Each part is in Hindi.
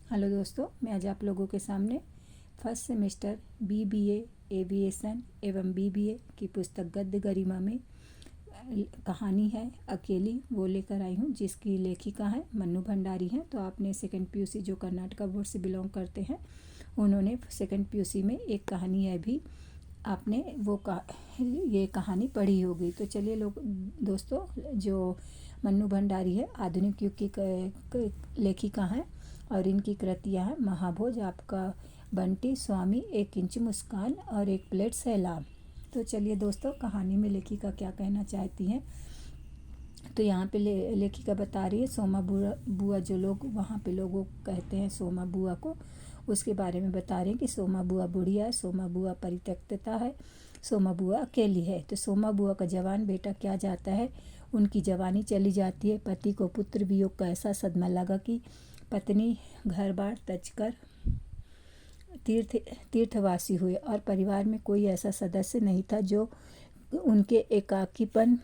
हेलो दोस्तों, मैं आज आप लोगों के सामने फर्स्ट सेमेस्टर बीबीए एविएशन एवं बीबीए की पुस्तक गद्य गरिमा में कहानी है अकेली वो लेकर आई हूँ, जिसकी लेखिका है मन्नू भंडारी हैं। तो आपने सेकंड पीयूसी जो कर्नाटका बोर्ड से बिलोंग करते हैं, उन्होंने सेकंड पीयूसी में एक कहानी है भी आपने ये कहानी पढ़ी होगी। तो चलिए दोस्तों, जो मन्नू भंडारी है आधुनिक युग की लेखिका हैं और इनकी कृतियाँ हैं महाभोज, आपका बंटी, स्वामी, 1 इंच मुस्कान और 1 प्लेट सैलाब। तो चलिए दोस्तों, कहानी में लेखिका क्या कहना चाहती हैं। तो यहाँ पे लेखिका बता रही है सोमा बुआ जो लोग वहाँ पे लोगों कहते हैं सोमा बुआ को, उसके बारे में बता रहे हैं कि सोमा बुआ बुढ़िया है, सोमा बुआ परित्यक्तता है, सोमा बुआ अकेली है। तो सोमा बुआ का जवान बेटा क्या जाता है, उनकी जवानी चली जाती है। पति को पुत्र वियोग का ऐसा सदमा लगा कि पत्नी घर बार तज कर तीर्थवासी हुए और परिवार में कोई ऐसा सदस्य नहीं था जो उनके एकाकीपन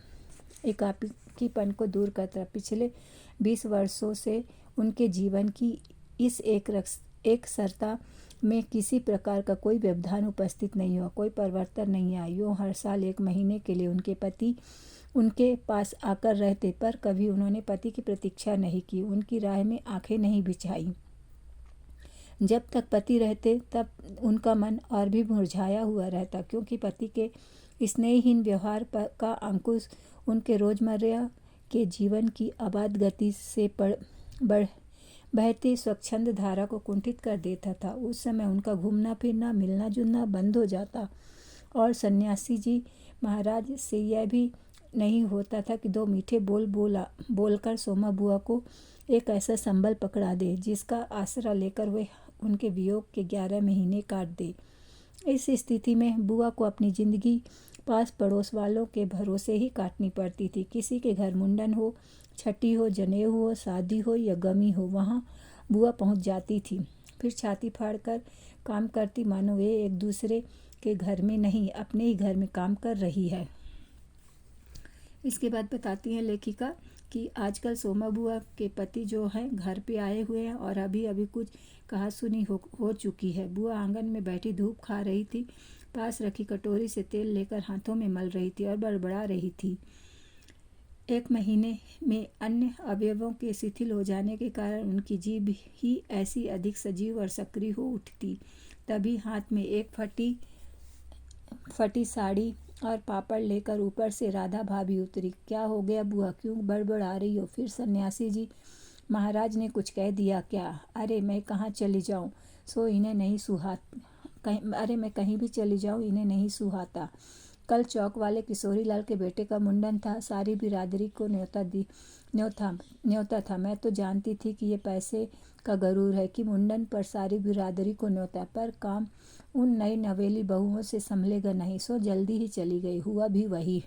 को दूर करता। पिछले 20 वर्षों से उनके जीवन की इस एक सरता में किसी प्रकार का कोई व्यवधान उपस्थित नहीं हुआ, कोई परिवर्तन नहीं आया। यूँ हर साल 1 महीने के लिए उनके पति उनके पास आकर रहते, पर कभी उन्होंने पति की प्रतीक्षा नहीं की, उनकी राह में आंखें नहीं बिछाई। जब तक पति रहते तब उनका मन और भी मुरझाया हुआ रहता, क्योंकि पति के स्नेहहीन व्यवहार का अंकुश उनके रोजमर्रा के जीवन की अबाध गति से बहती स्वच्छंद धारा को कुंठित कर देता था। उस समय उनका घूमना फिरना मिलना जुलना बंद हो जाता और सन्यासी जी महाराज से यह भी नहीं होता था कि 2 मीठे बोलकर सोमा बुआ को एक ऐसा संबल पकड़ा दे जिसका आसरा लेकर वे उनके वियोग के 11 महीने काट दे। इस स्थिति में बुआ को अपनी जिंदगी पास पड़ोस वालों के भरोसे ही काटनी पड़ती थी। किसी के घर मुंडन हो, छठी हो, जनेऊ हो, शादी हो या गमी हो, वहाँ बुआ पहुँच जाती थी। फिर छाती फाड़कर काम करती, मानो वे एक दूसरे के घर में नहीं अपने ही घर में काम कर रही है। इसके बाद बताती हैं लेखिका कि आजकल सोमा बुआ के पति जो हैं घर पे आए हुए हैं और अभी अभी कुछ कहा सुनी हो चुकी है। बुआ आंगन में बैठी धूप खा रही थी, पास रखी कटोरी से तेल लेकर हाथों में मल रही थी और बड़बड़ा रही थी। 1 महीने में अन्य अवयवों के शिथिल हो जाने के कारण उनकी जीभ ही ऐसी अधिक सजीव और सक्रिय हो उठती। तभी हाथ में एक फटी साड़ी और पापड़ लेकर ऊपर से राधा भाभी उतरी। क्या हो गया बुआ, क्यों बड़बड़ा रही हो? फिर सन्यासी जी महाराज ने कुछ कह दिया क्या? अरे मैं कहाँ चली जाऊँ, सो इन्हें नहीं अरे मैं कहीं भी चली जाऊँ, इन्हें नहीं सुहाता। कल चौक वाले किशोरी लाल के बेटे का मुंडन था, सारी बिरादरी को न्योता था। मैं तो जानती थी कि ये पैसे का गरूर है कि मुंडन पर सारी बिरादरी को न्योता, पर काम उन नई नवेली बहुओं से संभलेगा नहीं, सो जल्दी ही चली गई। हुआ भी वही।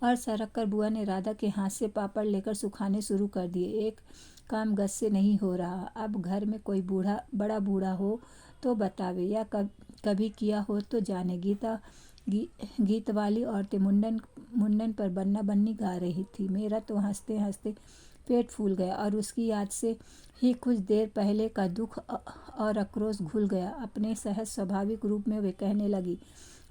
और सरक कर बुआ ने राधा के हाथ से पापड़ लेकर सुखाने शुरू कर दिए। एक काम गज से नहीं हो रहा। अब घर में कोई बड़ा बूढ़ा हो तो बतावे, या कभी किया हो तो जाने। गीत वाली औरतें मुंडन पर बन्ना बन्नी गा रही थी। मेरा तो हंसते हंसते पेट फूल गया और उसकी याद से ही कुछ देर पहले का दुख और आक्रोश घुल गया। अपने सहज स्वाभाविक रूप में वे कहने लगी,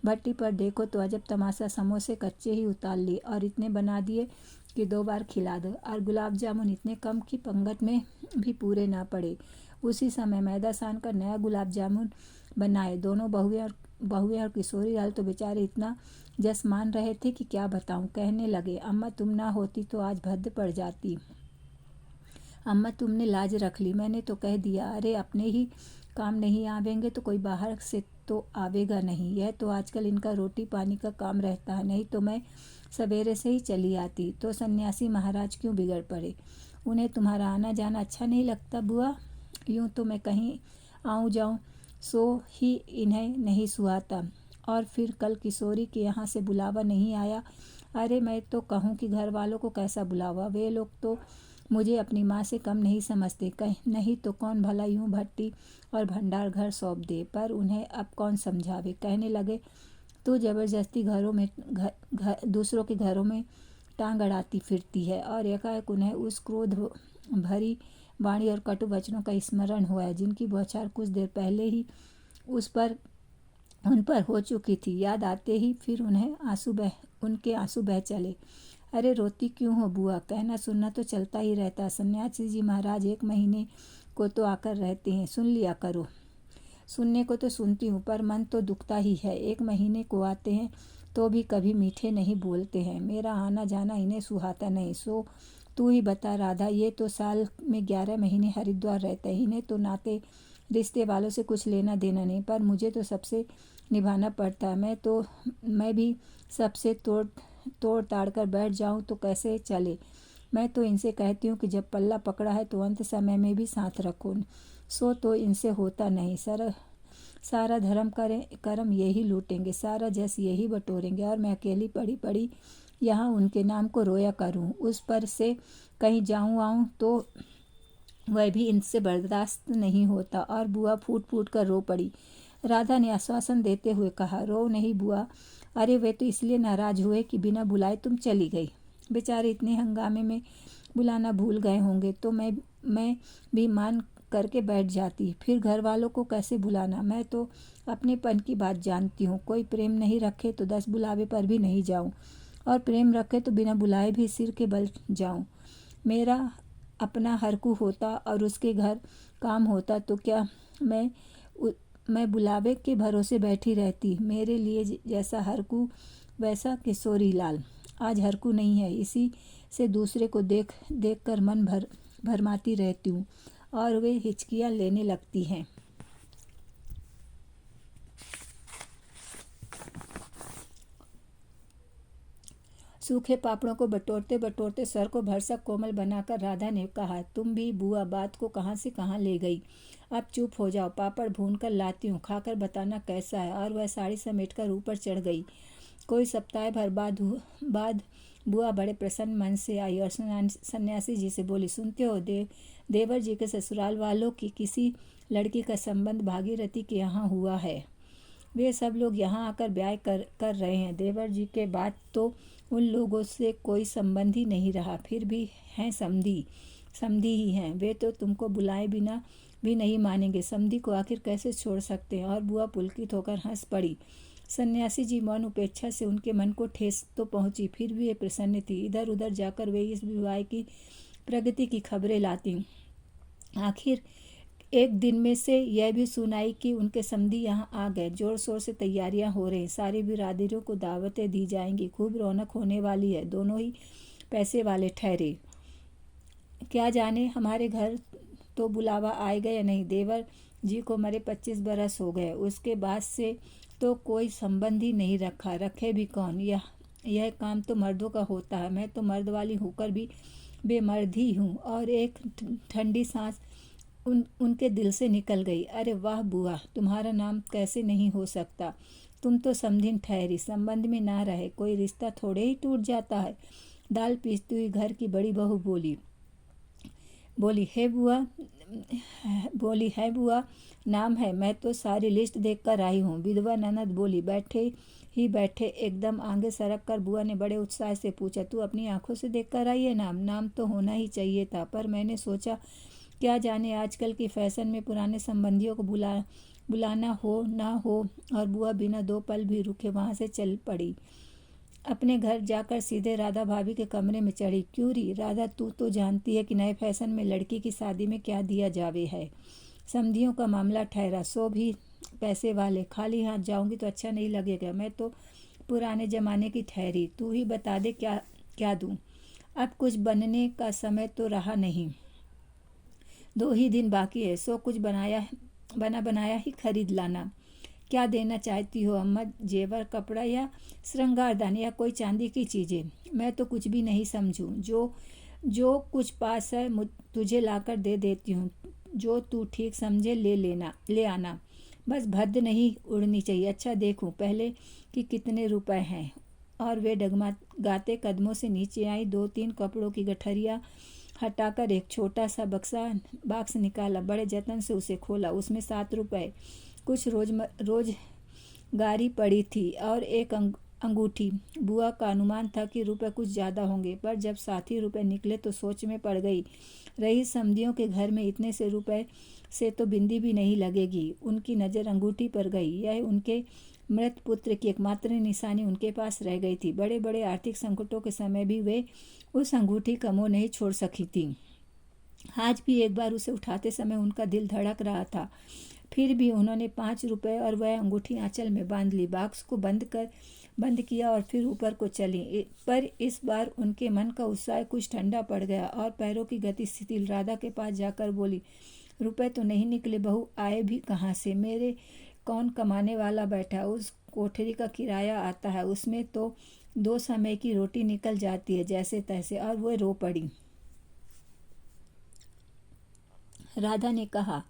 भट्टी पर देखो तो अजब तमाशा, समोसे कच्चे ही उतार लिए और इतने बना दिए कि 2 बार खिला दो, और गुलाब जामुन इतने कम कि पंगत में भी पूरे ना पड़े। उसी समय मैदा सान कर नया गुलाब जामुन बनाए। दोनों बहुएं और किशोरी लाल तो बेचारे इतना जस मान रहे थे कि क्या बताऊं। कहने लगे, अम्मा तुम ना होती तो आज भद्द पड़ जाती। अम्मा तुमने लाज रख ली, मैंने तो कह दिया। अरे अपने ही काम नहीं आवेंगे तो कोई बाहर से तो आवेगा नहीं। यह तो आजकल इनका रोटी पानी का काम रहता है, नहीं तो मैं सवेरे से ही चली आती। तो सन्यासी महाराज क्यों बिगड़ पड़े? उन्हें तुम्हारा आना जाना अच्छा नहीं लगता बुआ? यूँ तो मैं कहीं आऊँ जाऊँ सो ही इन्हें नहीं सुहाता। और फिर कल किशोरी के यहाँ से बुलावा नहीं आया। अरे मैं तो कहूँ कि घर वालों को कैसा बुलावा, वे लोग तो मुझे अपनी माँ से कम नहीं समझते। नहीं तो कौन भला यूँ भट्टी और भंडार घर सौंप दे, पर उन्हें अब कौन समझावे। कहने लगे, तो जबरदस्ती दूसरों के घरों में टांग अड़ाती फिरती है। और एकाएक उन्हें उस क्रोध भरी वाणी और कटु वचनों का स्मरण हुआ है, जिनकी बौछार कुछ देर पहले ही उन पर हो चुकी थी। याद आते ही फिर उनके आंसू बह चले। अरे रोती क्यों हो बुआ? कहना सुनना तो चलता ही रहता। सन्यासी जी महाराज 1 महीने को तो आकर रहते हैं, सुन लिया करो। सुनने को तो सुनती हूँ, पर मन तो दुखता ही है। 1 महीने को आते हैं तो भी कभी मीठे नहीं बोलते हैं। मेरा आना जाना इन्हें सुहाता नहीं। सो तू ही बता राधा, ये तो साल में 11 महीने हरिद्वार रहते हैं। इन्हें तो नाते रिश्ते वालों से कुछ लेना देना नहीं, पर मुझे तो सबसे निभाना पड़ता है। मैं भी सबसे तोड़ ताड़ कर बैठ जाऊं तो कैसे चले। मैं तो इनसे कहती हूँ कि जब पल्ला पकड़ा है तो अंत समय में भी साथ रखो। सो तो इनसे होता नहीं। सारा कर्म यही लूटेंगे, सारा जस यही बटोरेंगे, और मैं अकेली पड़ी पड़ी यहाँ उनके नाम को रोया करूँ। उस पर से कहीं जाऊँ आऊँ तो वह भी इनसे बर्दाश्त नहीं होता। और बुआ फूट फूट कर रो पड़ी। राधा ने आश्वासन देते हुए कहा, रो नहीं बुआ। अरे वे तो इसलिए नाराज हुए कि बिना बुलाए तुम चली गई। बेचारे इतने हंगामे में बुलाना भूल गए होंगे, तो मैं भी मान करके बैठ जाती। फिर घर वालों को कैसे बुलाना। मैं तो अपनेपन की बात जानती हूँ। कोई प्रेम नहीं रखे तो 10 बुलावे पर भी नहीं जाऊँ, और प्रेम रखे तो बिना बुलाए भी सिर के बल जाऊँ। मेरा अपना हरकू होता और उसके घर काम होता तो क्या मैं बुलावे के भरोसे बैठी रहती। मेरे लिए जैसा हरकू वैसा किशोरी लाल। आज हरकू नहीं है, इसी से दूसरे को देख देख कर मन भरमाती रहती हूँ और वे हिचकियाँ लेने लगती हैं। सूखे पापड़ों को बटोरते बटोरते सर को भरसक कोमल बनाकर राधा ने कहा, तुम भी बुआ बात को कहाँ से कहाँ ले गई। अब चुप हो जाओ, पापड़ भून कर लाती हूँ, खाकर बताना कैसा है। और वह साड़ी समेटकर ऊपर चढ़ गई। कोई सप्ताह भर बाद बुआ बड़े प्रसन्न मन से आई और सन्यासी जी से बोली, सुनते हो देवर जी के ससुराल वालों की किसी लड़की का संबंध भागीरथी के यहाँ हुआ है। वे सब लोग यहाँ आकर ब्याह कर रहे हैं। देवर जी के बाद तो उन लोगों से कोई संबंध ही नहीं रहा। फिर भी हैं समधी ही हैं। वे तो तुमको बुलाए बिना भी नहीं मानेंगे। समधी को आखिर कैसे छोड़ सकते हैं। और बुआ पुलकित होकर हंस पड़ी। सन्यासी जी मौन उपेक्षा से उनके मन को ठेस तो पहुंची, फिर भी वे प्रसन्न थी। इधर उधर जाकर वे इस विवाह की प्रगति की खबरें लाती। आखिर एक दिन में से यह भी सुनाई कि उनके समधी यहाँ आ गए। जोर शोर से तैयारियां हो रही। सारी बिरादरियों को दावतें दी जाएंगी। खूब रौनक होने वाली है। दोनों ही पैसे वाले ठहरे। क्या जाने हमारे घर तो बुलावा आएगा या नहीं। देवर जी को मरे 25 बरस हो गए। उसके बाद से तो कोई संबंध ही नहीं रखा। रखे भी कौन। यह काम तो मर्दों का होता है। मैं तो मर्द वाली होकर भी बेमर्द ही हूँ। और एक ठंडी सांस उनके दिल से निकल गई। अरे वाह बुआ, तुम्हारा नाम कैसे नहीं हो सकता। तुम तो समधिन ठहरी। संबंध में ना रहे कोई रिश्ता थोड़े ही टूट जाता है। दाल पीसती हुई घर की बड़ी बहू बोली है बुआ, नाम है। मैं तो सारी लिस्ट देख कर आई हूँ। विधवा ननद बोली। बैठे एकदम आगे सरक कर बुआ ने बड़े उत्साह से पूछा, तू अपनी आंखों से देख कर आई है? नाम तो होना ही चाहिए था, पर मैंने सोचा क्या जाने आजकल की फैशन में पुराने संबंधियों को बुलाना हो ना हो। और बुआ बिना 2 पल भी रुके वहाँ से चल पड़ी। अपने घर जाकर सीधे राधा भाभी के कमरे में चढ़ी। क्यों री राधा, तू तो जानती है कि नए फैशन में लड़की की शादी में क्या दिया जावे है। समधियों का मामला ठहरा, सो भी पैसे वाले। खाली हाथ जाऊंगी तो अच्छा नहीं लगेगा। मैं तो पुराने जमाने की ठहरी। तू ही बता दे क्या दूं। अब कुछ बनने का समय तो रहा नहीं। 2 ही दिन बाकी है। सो कुछ बना बनाया ही खरीद लाना। क्या देना चाहती हो अम्मा? जेवर, कपड़ा या श्रृंगारदान या कोई चांदी की चीज़ें? मैं तो कुछ भी नहीं समझूं। जो कुछ पास है तुझे लाकर दे देती हूँ। जो तू ठीक समझे ले आना। बस भद्द नहीं उड़नी चाहिए। अच्छा देखूं पहले कि कितने रुपए हैं। और वे डगमगाते कदमों से नीचे आई। 2-3 कपड़ों की गठरियाँ हटाकर एक छोटा सा बक्स निकाला। बड़े जतन से उसे खोला। उसमें 7 रुपए कुछ रोजगारी पड़ी थी और एक अंगूठी। बुआ का अनुमान था कि रुपए कुछ ज़्यादा होंगे, पर जब 60 रुपए निकले तो सोच में पड़ गई। रही समधियों के घर में इतने से रुपए से तो बिंदी भी नहीं लगेगी। उनकी नज़र अंगूठी पर गई। यह उनके मृत पुत्र की एकमात्र निशानी उनके पास रह गई थी। बड़े बड़े आर्थिक संकटों के समय भी वे उस अंगूठी का मोह नहीं छोड़ सकी थी। आज भी एक बार उसे उठाते समय उनका दिल धड़क रहा था। फिर भी उन्होंने 5 रुपए और वह अंगूठी आंचल में बांध ली, बॉक्स को बंद किया और फिर ऊपर को चली। पर इस बार उनके मन का उत्साह कुछ ठंडा पड़ गया और पैरों की गति शिथिल। राधा के पास जाकर बोली, रुपए तो नहीं निकले बहू, आए भी कहाँ से? मेरे कौन कमाने वाला बैठा? उस कोठरी का किराया आता है, उसमें तो 2 समय की रोटी निकल जाती है जैसे तैसे। और वह रो पड़ी। राधा ने कहा,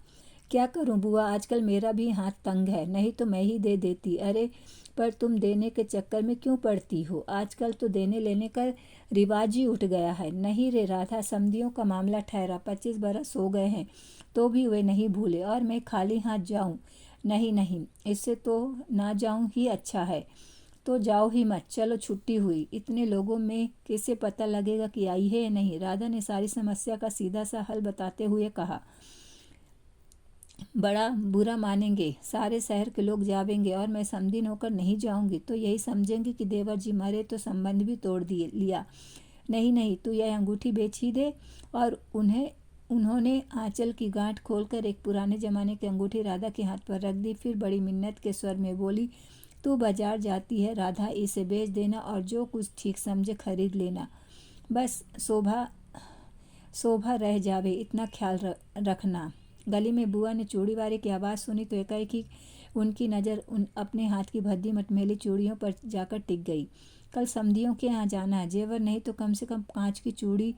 क्या करूं बुआ, आजकल मेरा भी हाथ तंग है, नहीं तो मैं ही दे देती। अरे पर तुम देने के चक्कर में क्यों पड़ती हो? आजकल तो देने लेने का रिवाज ही उठ गया है। नहीं रे राधा, समधियों का मामला ठहरा, 25 बरस हो गए हैं तो भी वे नहीं भूले। और मैं खाली हाथ जाऊं? नहीं नहीं, इससे तो ना जाऊं ही अच्छा है। तो जाओ ही मत, चलो छुट्टी हुई। इतने लोगों में कैसे पता लगेगा कि आई है या नहीं? राधा ने सारी समस्या का सीधा सा हल बताते हुए कहा, बड़ा बुरा मानेंगे, सारे शहर के लोग जावेंगे और मैं समधिन होकर नहीं जाऊंगी तो यही समझेंगे कि देवर जी मरे तो संबंध भी तोड़ दिए लिया। नहीं नहीं, तू यह अंगूठी बेच ही दे। और उन्होंने आंचल की गांठ खोलकर एक पुराने जमाने की अंगूठी राधा के हाथ पर रख दी। फिर बड़ी मिन्नत के स्वर में बोली, तू बाजार जाती है राधा, इसे बेच देना और जो कुछ ठीक समझे खरीद लेना। बस शोभा रह जावे, इतना ख्याल रखना। गली में बुआ ने चूड़ी वाले की आवाज़ सुनी तो एकाएक ही उनकी नज़र अपने हाथ की भद्दी मटमैली चूड़ियों पर जाकर टिक गई। कल समधियों के यहाँ जाना है, जेवर नहीं तो कम से कम कांच की चूड़ी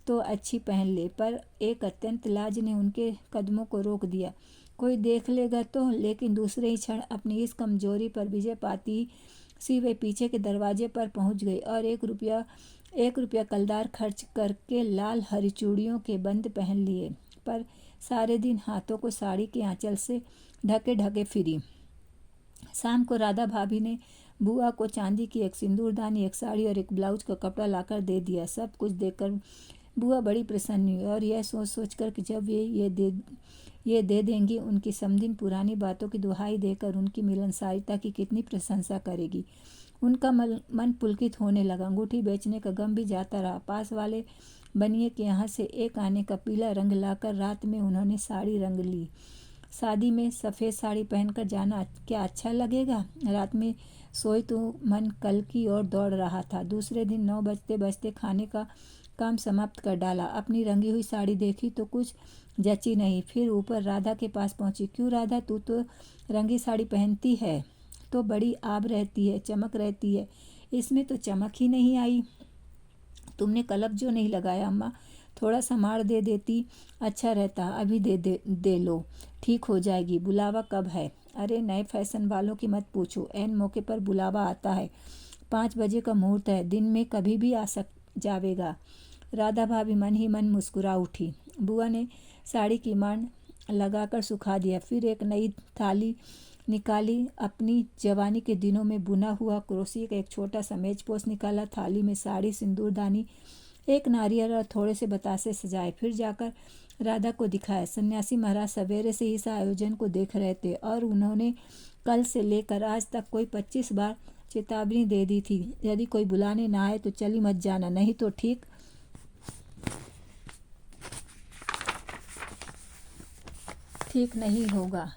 तो अच्छी पहन ले। पर एक अत्यंत लाज ने उनके कदमों को रोक दिया। कोई देख लेगा तो? लेकिन दूसरे ही क्षण अपनी इस कमजोरी पर विजय पाती सी वे पीछे के दरवाजे पर पहुंच गई और 1 रुपया कलदार खर्च करके लाल हरी चूड़ियों के बंद पहन लिए। पर सारे दिन हाथों को साड़ी के आंचल से ढके ढके फिरी। शाम को राधा भाभी ने बुआ को चांदी की एक सिंदूरदानी, एक साड़ी और एक ब्लाउज का कपड़ा लाकर दे दिया। सब कुछ देखकर बुआ बड़ी प्रसन्न हुई और यह सोच कर कि जब ये दे देंगी, उनकी समधिन पुरानी बातों की दुहाई देकर उनकी मिलनसारिता की कितनी प्रशंसा करेगी। उनका मन पुलकित होने लगा। अंगूठी बेचने का गम भी जाता रहा। पास वाले बनिए के यहाँ से एक आने का पीला रंग लाकर रात में उन्होंने साड़ी रंग ली। शादी में सफ़ेद साड़ी पहनकर जाना क्या अच्छा लगेगा? रात में सोई तो मन कल की ओर दौड़ रहा था। दूसरे दिन 9 बजते बजते खाने का काम समाप्त कर डाला। अपनी रंगी हुई साड़ी देखी तो कुछ जची नहीं। फिर ऊपर राधा के पास पहुंची। क्यों राधा, तू तो रंगी साड़ी पहनती है तो बड़ी आब रहती है, चमक रहती है, इसमें तो चमक ही नहीं आई। तुमने कलक जो नहीं लगाया अम्मा, थोड़ा सा मार दे देती अच्छा रहता। अभी दे लो, ठीक हो जाएगी। बुलावा कब है? अरे नए फैशन वालों की मत पूछो, ऐन मौके पर बुलावा आता है। 5 बजे का मुहूर्त है, दिन में कभी भी आ जावेगा। राधा भाभी मन ही मन मुस्कुरा उठी। बुआ ने साड़ी की मान लगाकर सुखा दिया। फिर एक नई थाली निकाली। अपनी जवानी के दिनों में बुना हुआ क्रोशिया का एक छोटा सा मेजपोश निकाला। थाली में साड़ी, सिंदूरदानी, एक नारियल और थोड़े से बतासे सजाए। फिर जाकर राधा को दिखाया। सन्यासी महाराज सवेरे से ही इस आयोजन को देख रहे थे और उन्होंने कल से लेकर आज तक कोई 25 बार चेतावनी दे दी थी, यदि कोई बुलाने ना आए तो चली मत जाना, नहीं तो ठीक नहीं होगा।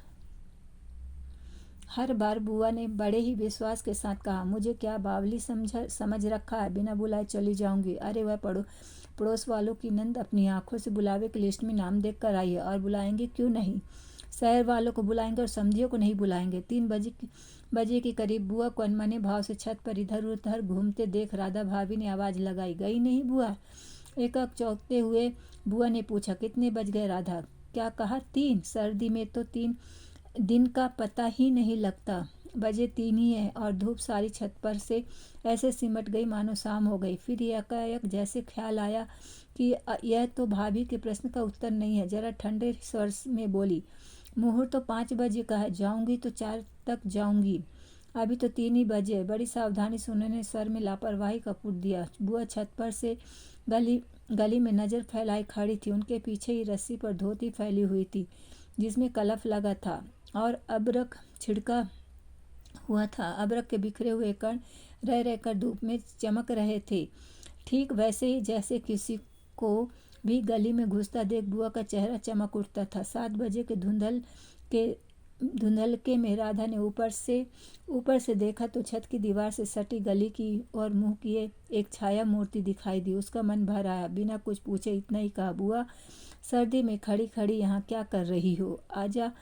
हर बार बुआ ने बड़े ही विश्वास के साथ कहा, मुझे क्या बावली समझ रखा है, बिना बुलाए चली जाऊंगी। अरे वह पड़ोस वालों की नंद अपनी आंखों से बुलावे की लिस्ट में नाम देख कर आई है और बुलाएंगे क्यों नहीं। शहर वालों को बुलाएंगे और समधियों को नहीं बुलाएंगे। 3 बजे के करीब बुआ को अनमने भाव से छत पर इधर उधर घूमते देख राधा भाभी ने आवाज़ लगाई, गई नहीं बुआ? एकाएक चौंकते हुए बुआ ने पूछा, कितने बज गए राधा? क्या कहा? 3? सर्दी में तो 3 दिन का पता ही नहीं लगता। बजे 3 ही है और धूप सारी छत पर से ऐसे सिमट गई मानो शाम हो गई। फिर एकाएक जैसे ख्याल आया कि यह तो भाभी के प्रश्न का उत्तर नहीं है। जरा ठंडे स्वर में बोली, मुहूर्त तो 5 बजे का है, जाऊंगी तो 4 तक जाऊंगी। अभी तो 3 ही बजे। बड़ी सावधानी से उन्होंने सर में लापरवाही का पुट दिया। बुआ छत पर से गली गली में नज़र फैलाए खड़ी थी। उनके पीछे ही रस्सी पर धोती फैली हुई थी जिसमें कलफ लगा था और अबरक छिड़का हुआ था। अबरक के बिखरे हुए कण रह रहकर धूप में चमक रहे थे, ठीक वैसे ही जैसे किसी को भी गली में घुसता देख बुआ का चेहरा चमक उठता था। 7 बजे के धुंधलके में राधा ने ऊपर से देखा तो छत की दीवार से सटी गली की और मुंह किए एक छाया मूर्ति दिखाई दी। उसका मन भर आया। बिना कुछ पूछे इतना ही कहा, बुआ सर्दी में खड़ी खड़ी यहाँ क्या कर रही हो? आजा,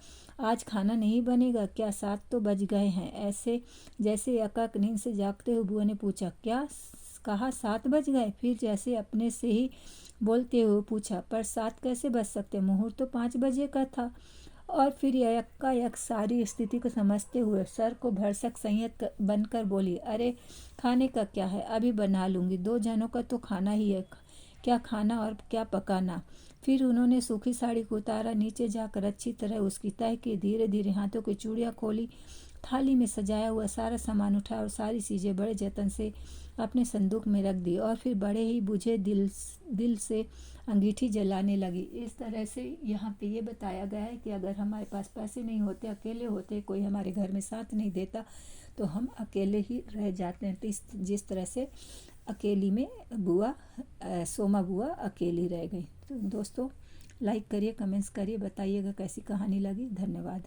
आज खाना नहीं बनेगा क्या? 7 तो बज गए हैं। ऐसे जैसे यकाक नींद से जागते हुए बुआ ने पूछा। क्या कहा? 7 बज गए? फिर जैसे अपने से ही बोलते हुए पूछा, पर 7 कैसे बज सकते? मुहूर्त तो 5 बजे का था। और फिर यकायक सारी स्थिति को समझते हुए सर को भरसक संयत बनकर बोली, अरे खाने का क्या है, अभी बना लूँगी। 2 जनों का तो खाना ही है, क्या खाना और क्या पकाना। फिर उन्होंने सूखी साड़ी को उतारा, नीचे जाकर अच्छी तरह उसकी तह की, धीरे धीरे हाथों की चूड़ियाँ खोली, थाली में सजाया हुआ सारा सामान उठाया और सारी चीज़ें बड़े जतन से अपने संदूक में रख दी और फिर बड़े ही बुझे दिल से अंगीठी जलाने लगी। इस तरह से यहाँ पे ये बताया गया है कि अगर हमारे पास पैसे नहीं होते, अकेले होते, कोई हमारे घर में साथ नहीं देता, तो हम अकेले ही रह जाते हैं। तो जिस तरह से अकेली में सोमा बुआ अकेली रह गई। तो दोस्तों, लाइक करिए, कमेंट्स करिए, बताइएगा कैसी कहानी लगी। धन्यवाद।